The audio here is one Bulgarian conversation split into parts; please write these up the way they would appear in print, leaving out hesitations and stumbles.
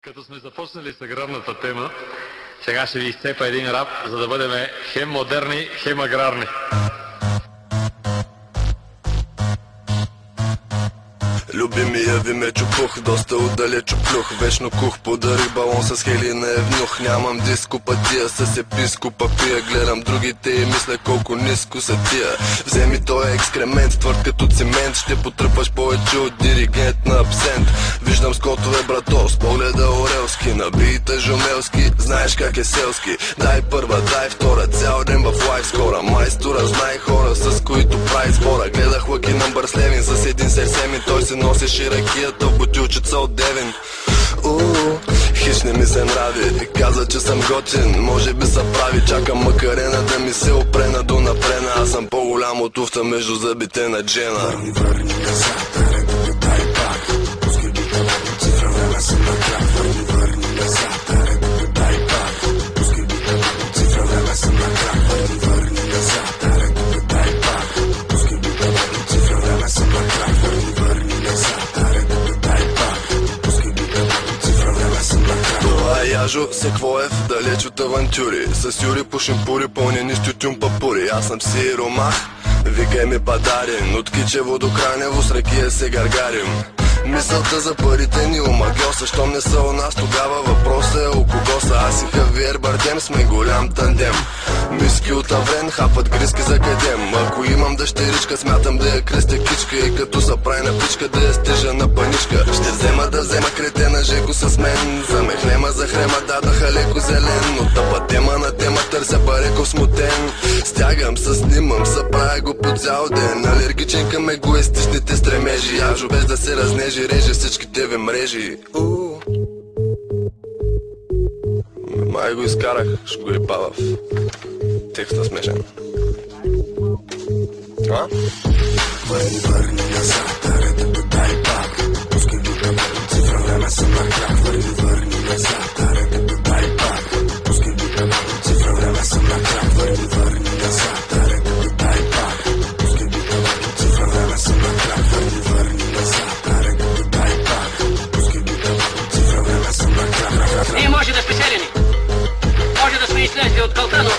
Като сме започнали с аграрната тема, сега ще ви изцепа един рап, за да бъдем хем модерни, хем аграрни. Любимия ви ме чупух, доста отдалеч плюх. Вечно кух, подарих балон с Хелина евнух. Нямам дископатия с епископа пия. Гледам другите и мисля колко ниско са тия. Вземи той екскремент, твърд като цемент. Ще потръпваш повече от диригент на абсент. Виждам скотове брато, с погледа орелски. Набита жумелски, знаеш как е селски. Дай първа, дай втора, цял ден в лайф скора. Майстора, знай хора, с които прави спора. Гледах Лъки Нъмбър с Левин, с един серсем и той се носеше ракията в бутилчица от Девин. Хищ не ми се нрави, каза, че съм готин, може би са прави. Чакам макарена да ми се опрена до напрена. Аз съм по-голям от туфта между зъбите на Джена. Върни назад, редото дай пак. Пускай бита малко цифра, време съм на крак. Върни назад, редото дай пак. Пускай бита малко цифра, време съм на крак. Върни назад, редото дай пак. Пускай бита малко цифра, време съм на крак. Върни назад, редото дай пак. Пускай бита малко цифра, време съм на крак. Това е Яжо Секвоев, далеч от авантюри. С Юри по шимпури, пълнени с тютюн папури. Аз съм си ромах, викай ми Падарин. От Кичево до Кранево с ракия се гаргарим. Мисълта за парите ни омагьоса. Щом не са у нас, тогава въпросът е у кого са. Аз и Хавиер Бардем сме голям тандем. Миски от Аврен, хапат гриски за кадем. Ако имам дъщеричка, смятам да я кръстя кичка. И като са прайна пичка, да я стежа на паничка. Ще взема кретена Жеко с мен. За мехлема, за хрема дадаха леко зелен. Но тъпа тема на тема търся бареков смутен. Стягам се, снимам се, правя го по цял ден. Алергичен към егоистичните стремежи. Яжо без да се разнежи, реже всичките ви мрежи. Май го изкарах, ще го рипа в текста смешен. Върни назад, редото дай пак. Пускай бита малко цифра, време съм на крак. Върни назад, редото дай пак. Пускай бита малко цифра, време съм на крак. Върни назад, редото дай пак. Пускай бита малко цифра, време съм на крак. Върни назад, редото дай пак. Пускай бита малко цифра, време съм на крак. Ние може да сме селени, може да сме излезли от кълта, но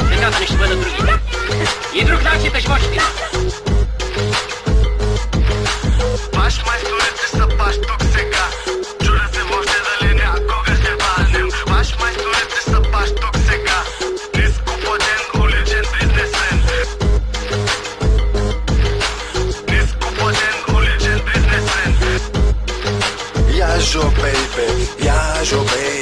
нещата ни ще бъдат други. И друг начин да животите. Баш майсторите са баш тук сега. Чудя се може дали някога ще върнем. Баш майсторите са баш тук сега. Ниско платен, уличен бизнесмен. Ниско платен, уличен бизнесмен. Яжо, бейбе, Яжо, бейбе.